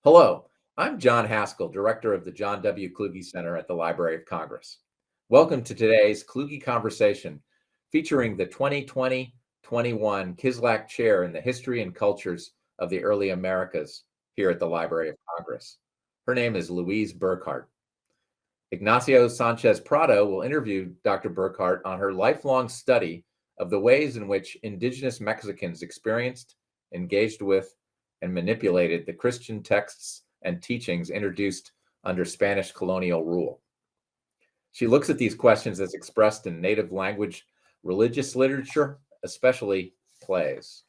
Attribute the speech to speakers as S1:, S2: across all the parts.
S1: Hello, I'm John Haskell, Director of the John W. Kluge Center at the Library of Congress. Welcome to today's Kluge Conversation, featuring the 2020-21 Kislak Chair in the History and Cultures of the Early Americas here at the Library of Congress. Her name is Louise Burkhart. Ignacio Sanchez Prado will interview Dr. Burkhart on her lifelong study of the ways in which Indigenous Mexicans experienced, engaged with, and manipulated the Christian texts and teachings introduced under Spanish colonial rule. She looks at these questions as expressed in native language, religious literature, especially plays.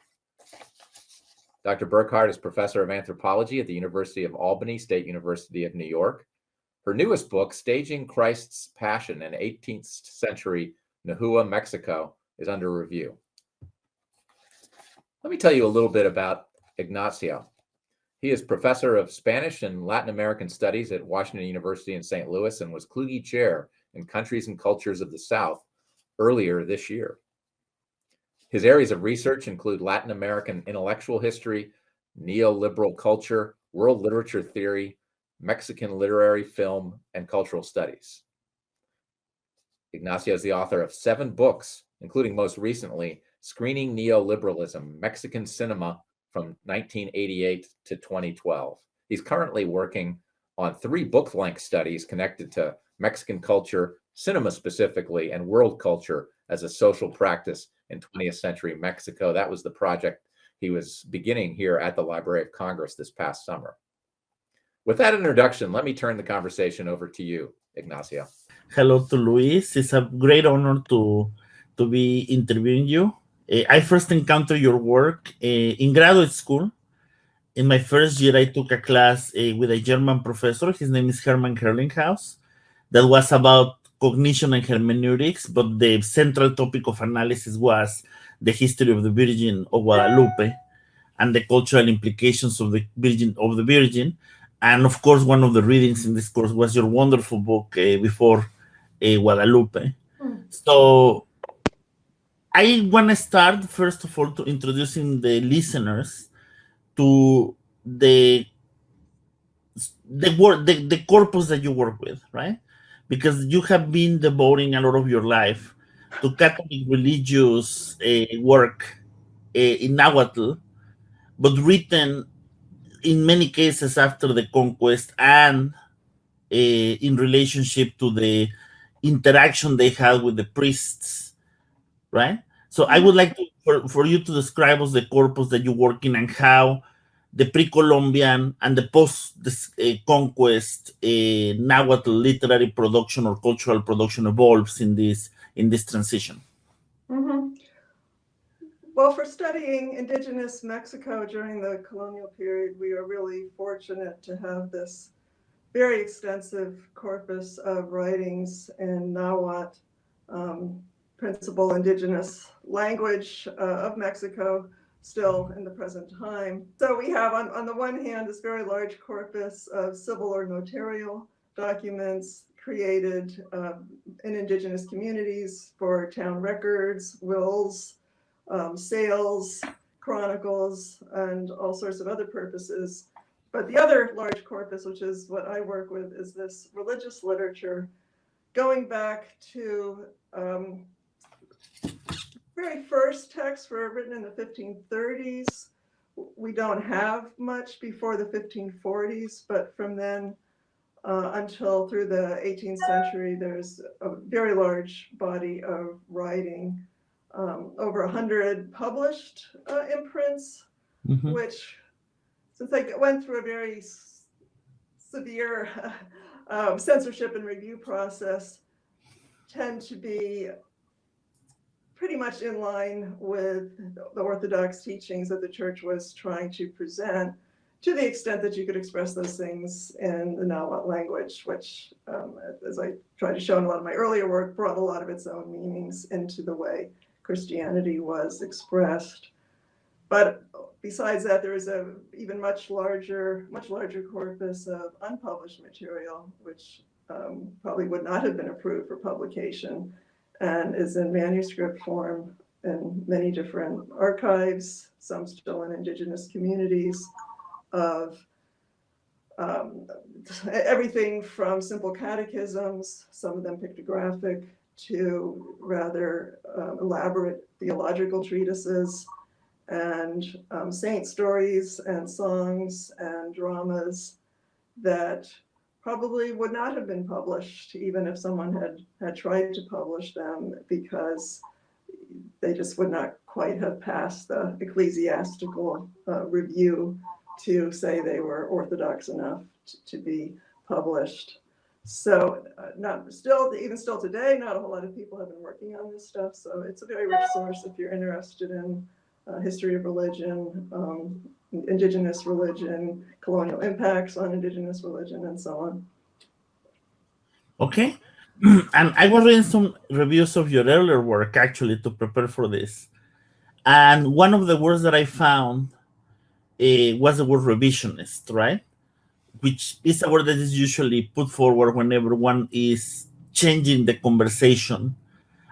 S1: Dr. Burkhart is professor of anthropology at the University of Albany, State University of New York. Her newest book, Staging Christ's Passion in 18th Century Nahua, Mexico, is under review. Let me tell you a little bit about Ignacio. He is professor of Spanish and Latin American Studies at Washington University in St. Louis and was Kluge Chair in Countries and Cultures of the South earlier this year. His areas of research include Latin American intellectual history, neoliberal culture, world literature theory, Mexican literary, film, and cultural studies. Ignacio is the author of 7 books, including most recently, Screening Neoliberalism, Mexican Cinema from 1988 to 2012. He's currently working on 3 book-length studies connected to Mexican culture, cinema specifically, and world culture as a social practice in 20th century Mexico. That was the project he was beginning here at the Library of Congress this past summer. With that introduction, let me turn the conversation over to you, Ignacio.
S2: Hello to Luis. It's a great honor to be interviewing you. I first encountered your work in graduate school. In my first year, I took a class with a German professor. His name is Hermann Herlinghaus. That was about cognition and hermeneutics, but the central topic of analysis was the history of the Virgin of Guadalupe and the cultural implications of the Virgin. And of course, one of the readings in this course was your wonderful book, Before Guadalupe. So I want to start, first of all, to introducing the listeners to the corpus that you work with, right? Because you have been devoting a lot of your life to Catholic religious work in Nahuatl, but written in many cases after the conquest and in relationship to the interaction they had with the priests, right? So I would like for you to describe us the corpus that you work in and how the pre-Columbian and the post-conquest Nahuatl literary production or cultural production evolves in this transition.
S3: Mm-hmm. Well, for studying Indigenous Mexico during the colonial period, we are really fortunate to have this very extensive corpus of writings in Nahuatl, principal indigenous language of Mexico, still in the present time. So we have on the one hand this very large corpus of civil or notarial documents created in indigenous communities for town records, wills, sales, chronicles, and all sorts of other purposes. But the other large corpus, which is what I work with, is this religious literature going back to very first texts were written in the 1530s. We don't have much before the 1540s, but from then until through the 18th century, there's a very large body of writing, over 100 published imprints, which, since I went through a very severe censorship and review process, tend to be pretty much in line with the Orthodox teachings that the Church was trying to present, to the extent that you could express those things in the Nahuatl language, which, as I tried to show in a lot of my earlier work, brought a lot of its own meanings into the way Christianity was expressed. But besides that, there is a even much larger corpus of unpublished material, which probably would not have been approved for publication, and is in manuscript form in many different archives, some still in indigenous communities, of everything from simple catechisms, some of them pictographic, to rather elaborate theological treatises, and saint stories and songs and dramas that probably would not have been published even if someone had tried to publish them, because they just would not quite have passed the ecclesiastical review to say they were orthodox enough to be published. So even still today, not a whole lot of people have been working on this stuff. So it's a very rich source if you're interested in history of religion, indigenous religion, colonial impacts on indigenous religion, and so on.
S2: Okay. And I was reading some reviews of your earlier work actually to prepare for this. And one of the words that I found was the word revisionist, right? Which is a word that is usually put forward whenever one is changing the conversation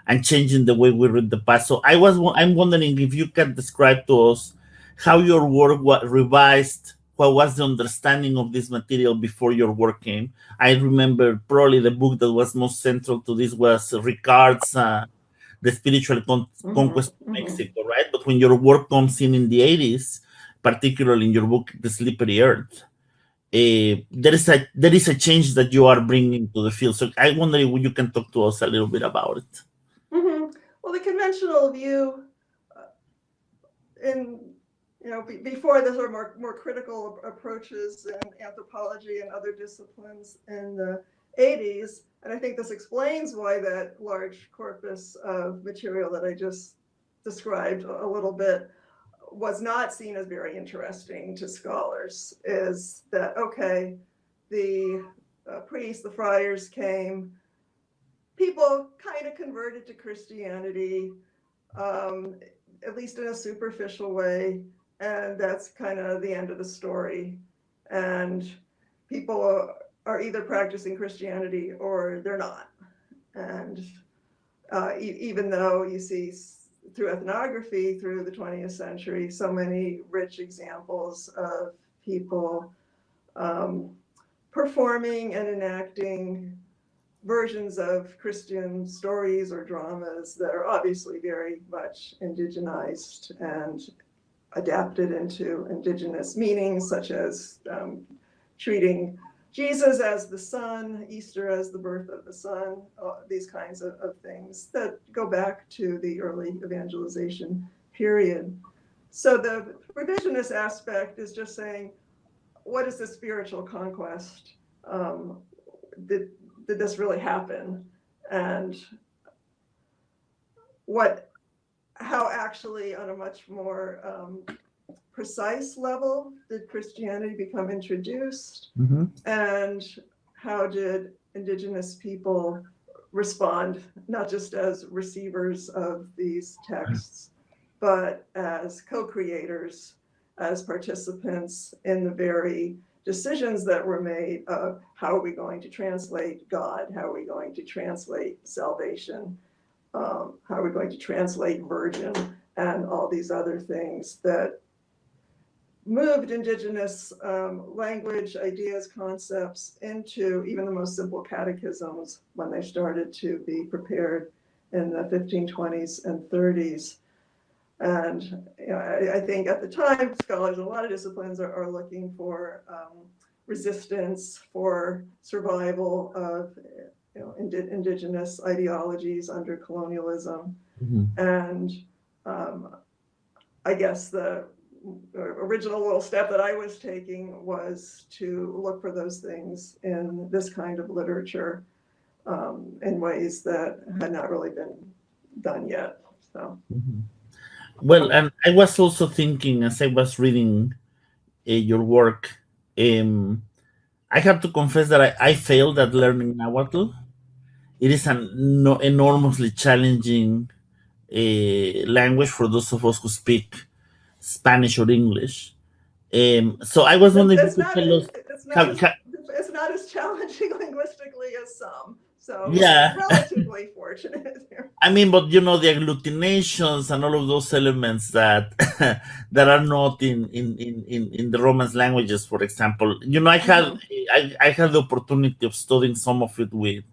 S2: and changing the way we read the past. So I'm wondering if you can describe to us how your work was revised, what was the understanding of this material before your work came. I remember probably the book that was most central to this was Ricard's The Spiritual Conquest of Mexico, right? But when your work comes in the 80s, particularly in your book, The Slippery Earth, there is a change that you are bringing to the field. So I wonder if you can talk to us a little bit about it.
S3: Well, the conventional view before the sort of more critical approaches in anthropology and other disciplines in the 80s, and I think this explains why that large corpus of material that I just described a little bit was not seen as very interesting to scholars, is that, okay, the priests, the friars came, people kind of converted to Christianity, at least in a superficial way, and that's kind of the end of the story. And people are either practicing Christianity or they're not. And even though you see through ethnography through the 20th century so many rich examples of people performing and enacting versions of Christian stories or dramas that are obviously very much indigenized and adapted into indigenous meanings, such as treating Jesus as the sun, Easter as the birth of the sun, these kinds of things that go back to the early evangelization period. So the revisionist aspect is just saying, what is the spiritual conquest? Did this really happen? And how actually on a much more precise level did Christianity become introduced? And how did indigenous people respond, not just as receivers of these texts, but as co-creators, as participants in the very decisions that were made of how are we going to translate God, how are we going to translate salvation, how are we going to translate virgin, and all these other things that moved indigenous language, ideas, concepts into even the most simple catechisms when they started to be prepared in the 1520s and 30s. And I think at the time, scholars in a lot of disciplines are looking for resistance, for survival of indigenous ideologies under colonialism. And I guess the original little step that I was taking was to look for those things in this kind of literature in ways that had not really been done yet. So.
S2: Well, and I was also thinking as I was reading your work, I have to confess that I failed at learning Nahuatl. It is an enormously challenging language for those of us who speak Spanish or English. So I was wondering if you could tell us
S3: it's not as challenging linguistically as some. So
S2: Yeah.
S3: relatively fortunate here.
S2: I mean, but the agglutinations and all of those elements that that are not in the Romance languages, for example. I had the opportunity of studying some of it with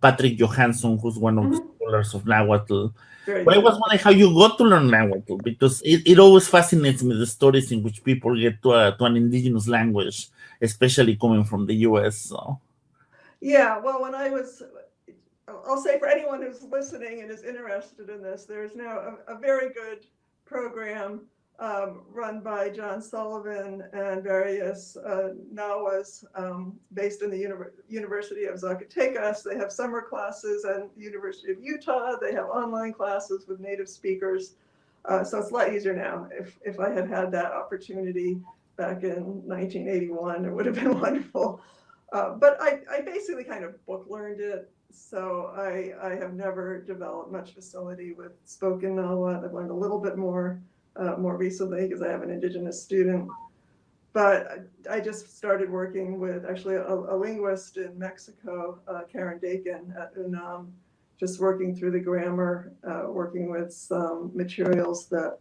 S2: Patrick Johansson, who's one of the scholars of Nahuatl.
S3: Very
S2: But I
S3: good.
S2: was wondering how you got to learn Nahuatl, because it always fascinates me, the stories in which people get to an indigenous language, especially coming from the US. So.
S3: Yeah, well, I'll say for anyone who's listening and is interested in this, there's now a very good program run by John Sullivan and various Nahuas based in the University of Zacatecas. They have summer classes at the University of Utah. They have online classes with native speakers. So it's a lot easier now. If I had had that opportunity back in 1981, it would have been wonderful. But I basically kind of book learned it. So I have never developed much facility with spoken Nahua. I've learned a little bit more recently because I have an Indigenous student. But I just started working with actually a linguist in Mexico, Karen Dakin at UNAM, just working through the grammar, working with some materials that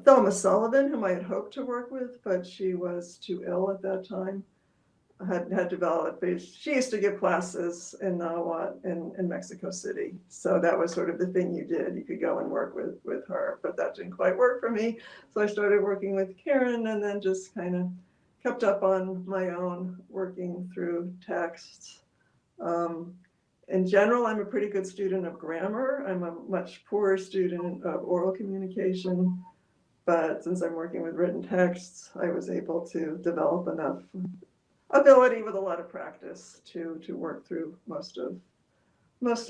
S3: Thelma Sullivan, whom I had hoped to work with, but she was too ill at that time, had developed. She used to give classes in Nahuatl in Mexico City. So that was sort of the thing you did. You could go and work with her, but that didn't quite work for me. So I started working with Karen and then just kind of kept up on my own, working through texts. In general, I'm a pretty good student of grammar. I'm a much poorer student of oral communication. But since I'm working with written texts, I was able to develop enough ability with a lot of practice to work through most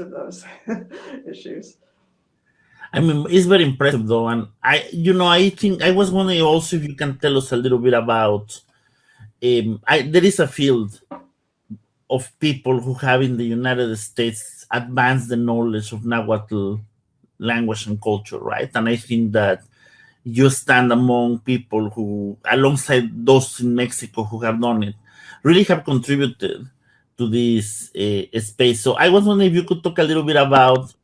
S3: of those issues.
S2: I mean, it's very impressive though, and I think I was wondering also if you can tell us a little bit about. There is a field of people who have in the United States advanced the knowledge of Nahuatl language and culture, right? And I think that you stand among people who, alongside those in Mexico who have done it, really have contributed to this space. So I was wondering if you could talk a little bit about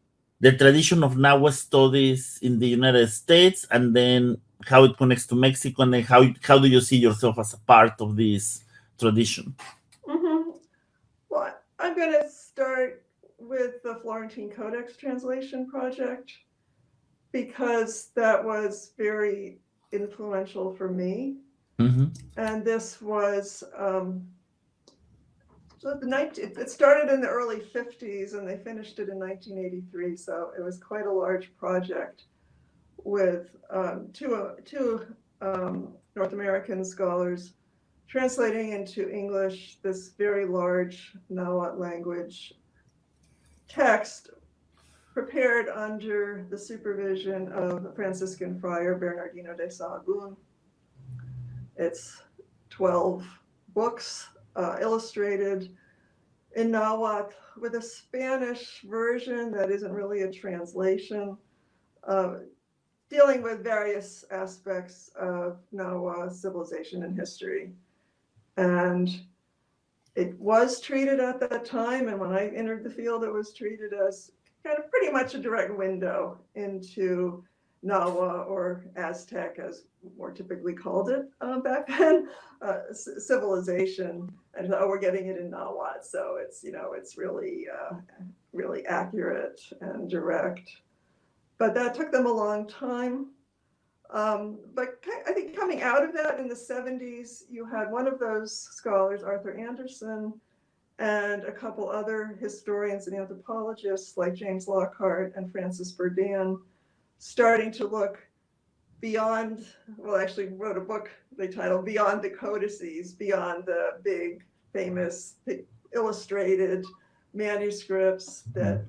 S2: the tradition of Nahua studies in the United States, and then how it connects to Mexico, and then how do you see yourself as a part of this tradition?
S3: Mm-hmm. Well, I'm going to start with the Florentine Codex translation project, because that was very influential for me.
S2: Mm-hmm.
S3: And this was, it started in the early 50s and they finished it in 1983. So it was quite a large project with two North American scholars translating into English this very large Nahuatl language text, prepared under the supervision of a Franciscan friar, Bernardino de Sahagún. It's 12 books illustrated in Nahuatl with a Spanish version that isn't really a translation, dealing with various aspects of Nahua civilization and history. And it was treated at that time, and when I entered the field, it was treated as kind of pretty much a direct window into Nahua, or Aztec, as more typically called it back then, civilization. And we're getting it in Nahuatl, so it's really really accurate and direct. But that took them a long time. But I think coming out of that in the 70s, you had one of those scholars, Arthur Anderson, and a couple other historians and anthropologists like James Lockhart and Francis Burdan, starting to look beyond, well, actually wrote a book they titled Beyond the Codices, beyond the big, famous, illustrated manuscripts that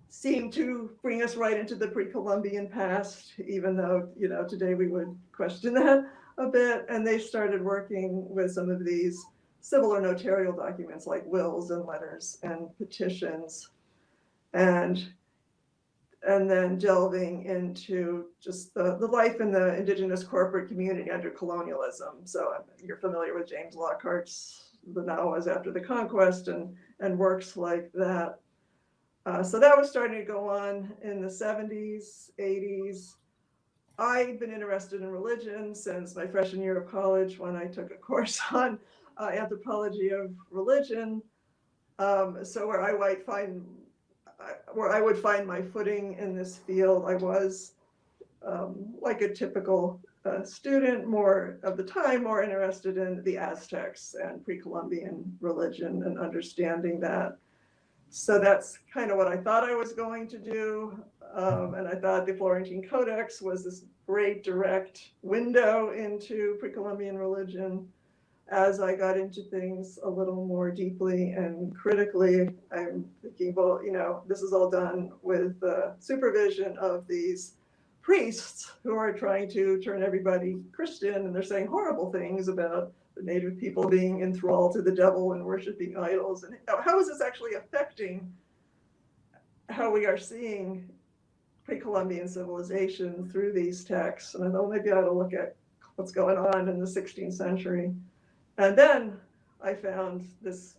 S3: seem to bring us right into the pre-Columbian past, even though, today we would question that a bit. And they started working with some of these civil or notarial documents like wills and letters and petitions, and then delving into just the life in the indigenous corporate community under colonialism. So you're familiar with James Lockhart's the Nahuas after the conquest and works like that. So that was starting to go on in the 70s, 80s. I've been interested in religion since my freshman year of college when I took a course on anthropology of religion. So where I would find my footing in this field, I was like a typical student, more of the time, more interested in the Aztecs and pre-Columbian religion and understanding that. So that's kind of what I thought I was going to do. And I thought the Florentine Codex was this great direct window into pre-Columbian religion. As I got into things a little more deeply and critically, I'm thinking, well, you know, this is all done with the supervision of these priests who are trying to turn everybody Christian, and they're saying horrible things about the native people being enthralled to the devil and worshiping idols. And how is this actually affecting how we are seeing pre-Columbian civilization through these texts? And I thought, well, maybe I ought to look at what's going on in the 16th century. And then I found this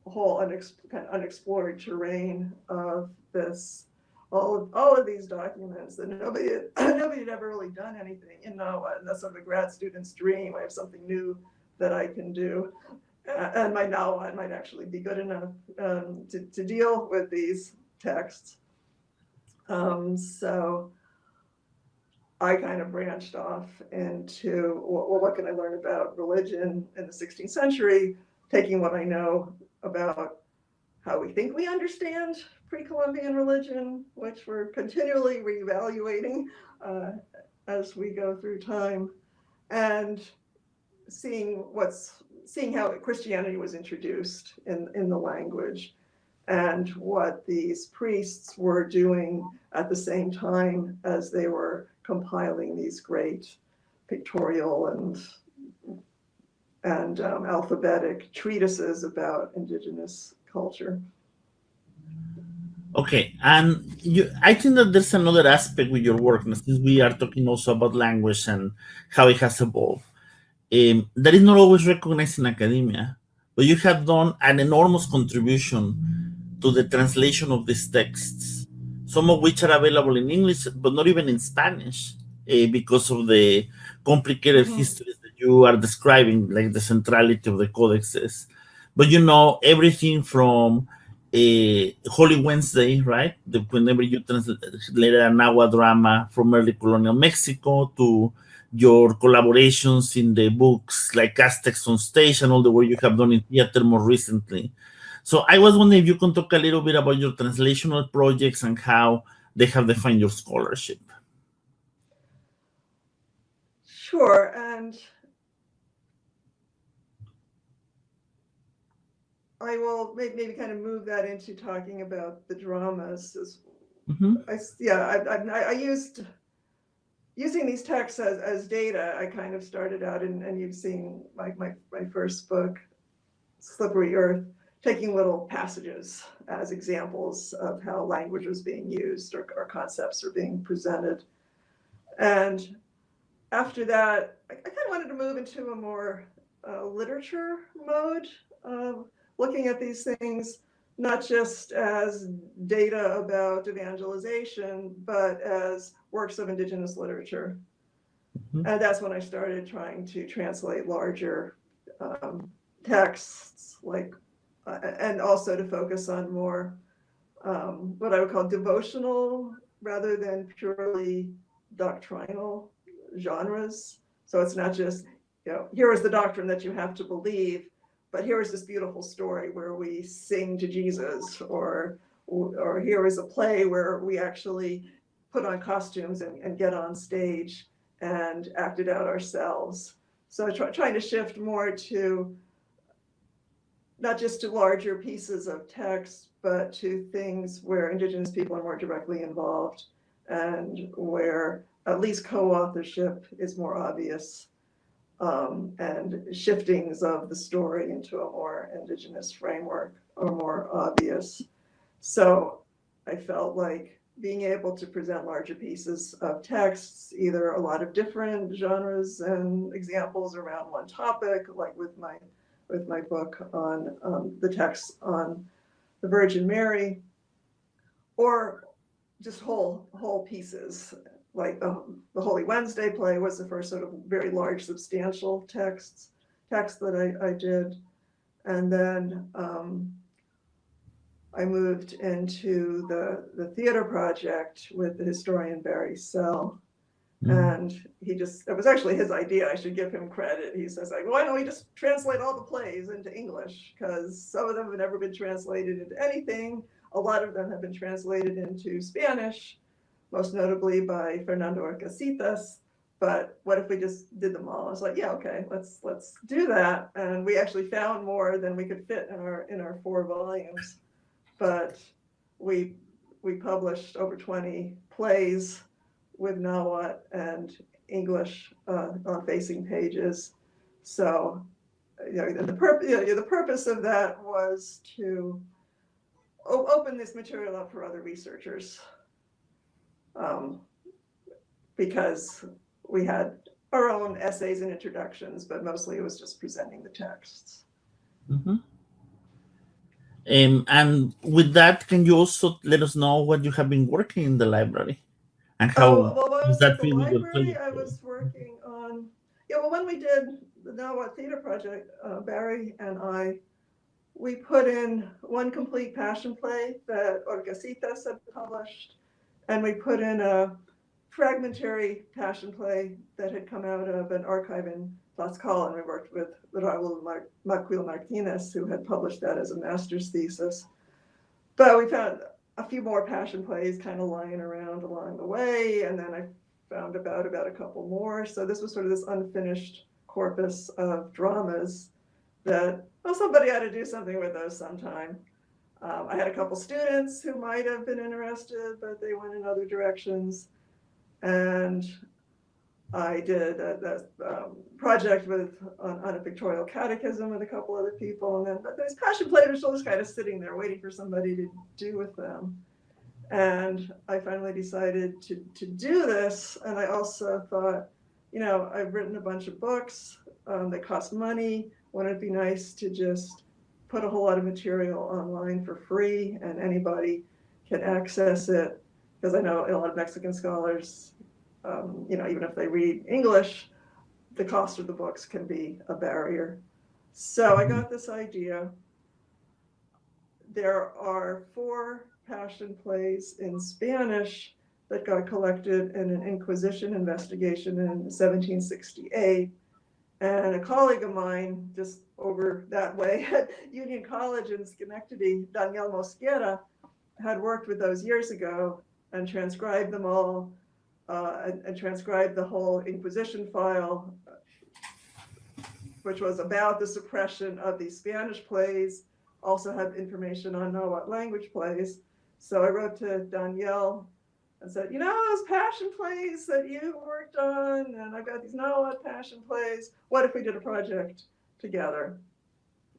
S3: whole kind of unexplored terrain of this, all of these documents that nobody had ever really done anything in Nahua. And that's sort of a grad student's dream. I have something new that I can do. And my Nahua might actually be good enough to deal with these texts. So I kind of branched off into, well, what can I learn about religion in the 16th century, taking what I know about how we think we understand pre-Columbian religion, which we're continually reevaluating as we go through time, and seeing how Christianity was introduced in the language, and what these priests were doing at the same time as they were compiling these great pictorial and alphabetic treatises about indigenous culture.
S2: Okay, and I think that there's another aspect with your work, since we are talking also about language and how it has evolved, that is not always recognized in academia, but you have done an enormous contribution to the translation of these texts, some of which are available in English, but not even in Spanish, because of the complicated histories that you are describing, like the centrality of the codexes. But you know, everything from Holy Wednesday, right? Whenever you translated a Nahua drama from early colonial Mexico, to your collaborations in the books like Aztecs on Stage and all the work you have done in theater more recently. So I was wondering if you can talk a little bit about your translational projects and how they have defined your scholarship.
S3: Sure, and I will maybe kind of move that into talking about the dramas. I used using these texts as data. I kind of started out, and you've seen my first book, Slippery Earth, taking little passages as examples of how language was being used or concepts are being presented. And after that, I kind of wanted to move into a more literature mode of looking at these things, not just as data about evangelization, but as works of indigenous literature. And that's when I started trying to translate larger texts, and also to focus on more what I would call devotional rather than purely doctrinal genres. So it's not just, here is the doctrine that you have to believe, but here is this beautiful story where we sing to Jesus, or here is a play where we actually put on costumes and get on stage and act it out ourselves. So trying to shift more to not just to larger pieces of text, but to things where indigenous people are more directly involved and where at least co-authorship is more obvious, and shiftings of the story into a more indigenous framework are more obvious. So I felt like being able to present larger pieces of texts, either a lot of different genres and examples around one topic, like with my with my book on the text on the Virgin Mary, or just whole pieces. Like the Holy Wednesday play was the first sort of very large, substantial text that I did. And then I moved into the theater project with the historian Barry Sell. And it was actually his idea. I should give him credit. He says, like, why don't we just translate all the plays into English? Because some of them have never been translated into anything. A lot of them have been translated into Spanish, most notably by Fernando Orcasitas. But what if we just did them all? I was like, yeah, okay, let's do that. And we actually found more than we could fit in our 4 volumes. But we published over 20 plays with Nahuatl and English on facing pages. So, the purpose of that was to open this material up for other researchers, because we had our own essays and introductions, but mostly it was just presenting the texts.
S2: Mm-hmm. And with that, can you also let us know what you have been working in the library? And how
S3: well, when I
S2: does
S3: was
S2: that
S3: at the
S2: fit with your
S3: library,
S2: project?
S3: I was working on, when we did the Nahuatl Theater Project, Barry and we put in one complete passion play that Orcasitas had published, and we put in a fragmentary passion play that had come out of an archive in Tlaxcala, and we worked with Raul Macuil Martinez, who had published that as a master's thesis. But we found a few more passion plays kind of lying around along the way, and then I found about a couple more. So this was sort of this unfinished corpus of dramas that, somebody ought to do something with those sometime. I had a couple students who might have been interested, but they went in other directions. And I did a project on a pictorial catechism with a couple other people, and then those passion plays are still just kind of sitting there waiting for somebody to do with them. And I finally decided to do this, and I also thought, I've written a bunch of books that cost money. Wouldn't it be nice to just put a whole lot of material online for free and anybody can access it? Because I know a lot of Mexican scholars, even if they read English, the cost of the books can be a barrier. So I got this idea. There are 4 passion plays in Spanish that got collected in an Inquisition investigation in 1768. And a colleague of mine just over that way at Union College in Schenectady, Daniel Mosquera, had worked with those years ago and transcribed them all, and transcribed the whole Inquisition file, which was about the suppression of these Spanish plays, also had information on Nahuatl language plays. So I wrote to Danielle and said, those passion plays that you worked on, and I've got these Nahuatl passion plays, what if we did a project together?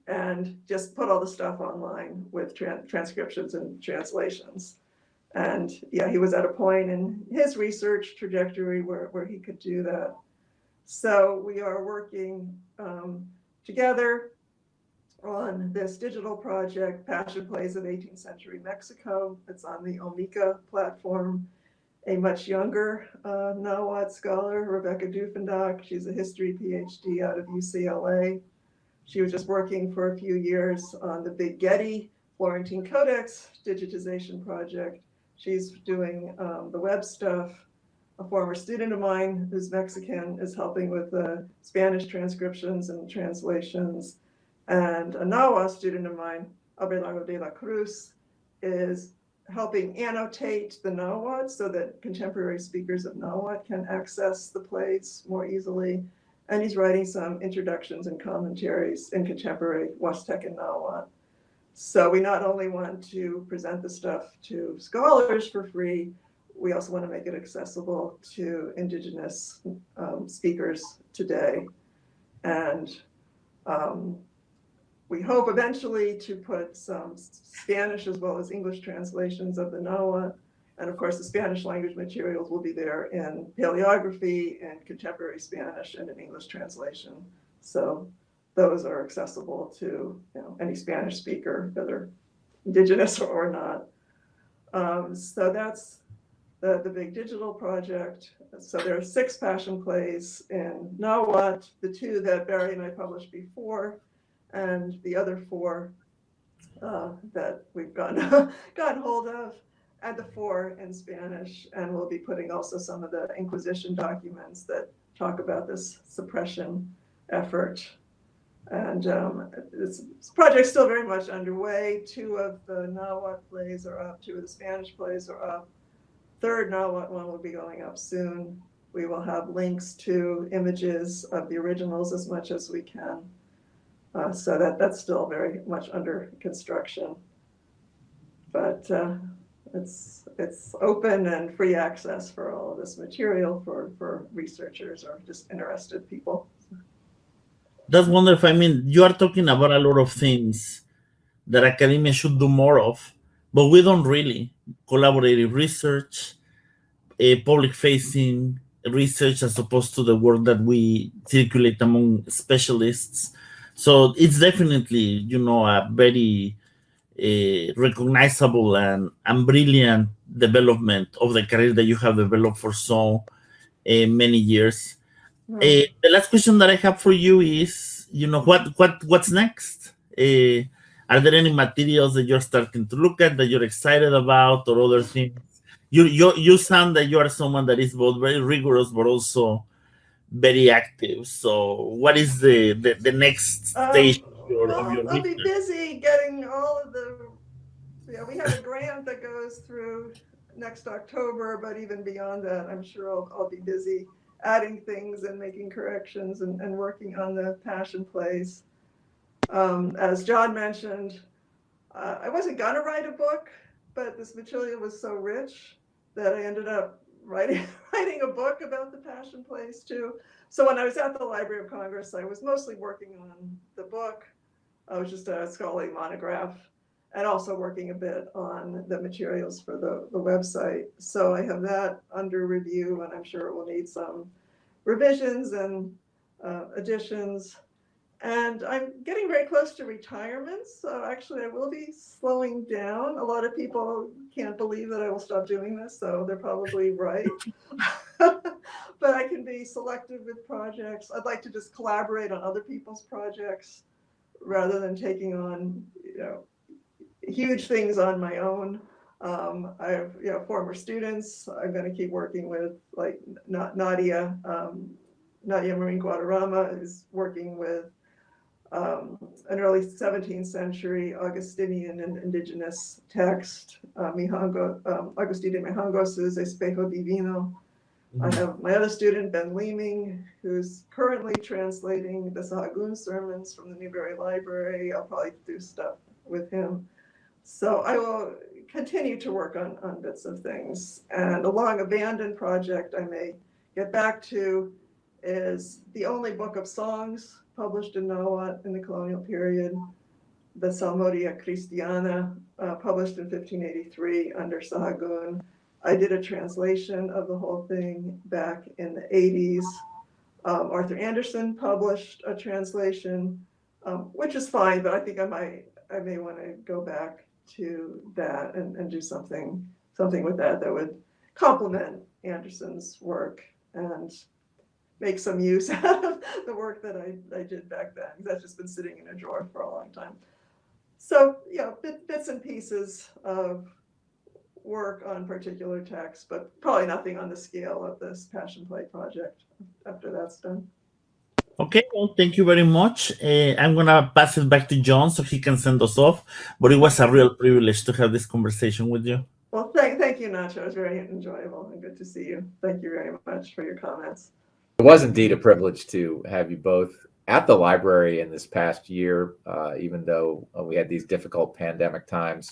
S3: And just put all the stuff online with transcriptions and translations. And he was at a point in his research trajectory where he could do that. So we are working together on this digital project, Passion Plays of 18th Century Mexico. It's on the Omeka platform. A much younger Nahuatl scholar, Rebecca Dufendock, she's a history PhD out of UCLA. She was just working for a few years on the Big Getty Florentine Codex digitization project. She's doing the web stuff. A former student of mine who's Mexican is helping with the Spanish transcriptions and translations. And a Nahua student of mine, Abelardo de la Cruz, is helping annotate the Nahuatl so that contemporary speakers of Nahuatl can access the plays more easily. And he's writing some introductions and commentaries in contemporary Huastecan Nahuatl. So we not only want to present the stuff to scholars for free, we also want to make it accessible to Indigenous speakers today. And we hope eventually to put some Spanish as well as English translations of the Nahuatl. And of course, the Spanish language materials will be there in paleography and contemporary Spanish and an English translation. So those are accessible to any Spanish speaker, whether Indigenous or not. So that's the big digital project. So there are 6 passion plays in Nahuatl, the 2 that Barry and I published before, and the other 4 that we've gotten hold of, and the 4 in Spanish. And we'll be putting also some of the Inquisition documents that talk about this suppression effort. And this project's still very much underway. 2 of the Nahuatl plays are up, 2 of the Spanish plays are up. 3rd Nahuatl one will be going up soon. We will have links to images of the originals as much as we can. So that's still very much under construction. But it's open and free access for all of this material for researchers or just interested people.
S2: That's wonderful. I mean, you are talking about a lot of things that academia should do more of, but we don't really. Collaborative research, public-facing research, as opposed to the work that we circulate among specialists. So it's definitely, a very recognizable and brilliant development of the career that you have developed for so many years. The last question that I have for you is, what's next? Are there any materials that you're starting to look at that you're excited about, or other things? You sound that you are someone that is both very rigorous but also very active. So, what is the next stage of your
S3: I'll
S2: research?
S3: be busy getting all of the. We have a grant that goes through next October, but even beyond that, I'm sure I'll be busy adding things and making corrections and working on the passion plays. As John mentioned, I wasn't gonna write a book, but this material was so rich that I ended up writing a book about the passion plays too. So when I was at the Library of Congress, I was mostly working on the book. I was just a scholarly monograph, and also working a bit on the materials for the website. So I have that under review, and I'm sure it will need some revisions and additions. And I'm getting very close to retirement, so actually I will be slowing down. A lot of people can't believe that I will stop doing this, so they're probably right. But I can be selective with projects. I'd like to just collaborate on other people's projects rather than taking on, huge things on my own. I have, former students I'm going to keep working with, like Nadia Marin Guadarrama is working with an early 17th century Augustinian and Indigenous text, Agustín Mijangos' Espejo Divino. I have my other student, Ben Leeming, who's currently translating the Sahagún sermons from the Newberry Library. I'll probably do stuff with him. So I will continue to work on bits of things. And a long abandoned project I may get back to is the only book of songs published in Nahuatl in the colonial period, the Salmodia Cristiana, published in 1583 under Sahagún. I did a translation of the whole thing back in the 80s. Arthur Anderson published a translation, which is fine, but I think I may want to go back to that and do something with that would complement Anderson's work and make some use out of the work that I did back then. That's just been sitting in a drawer for a long time. So bits and pieces of work on particular texts, but probably nothing on the scale of this Passion Play project after that's done.
S2: Okay, well, thank you very much. I'm going to pass it back to John so he can send us off. But it was a real privilege to have this conversation with you.
S3: Well, thank you, Nacho. It was very enjoyable and good to see you. Thank you very much for your comments.
S1: It was indeed a privilege to have you both at the library in this past year, even though we had these difficult pandemic times.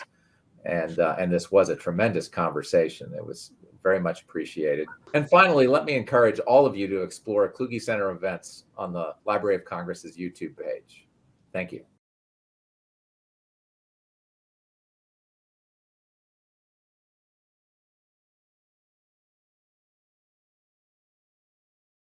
S1: And this was a tremendous conversation. It was very much appreciated. And finally, let me encourage all of you to explore Kluge Center events on the Library of Congress's YouTube page. Thank you.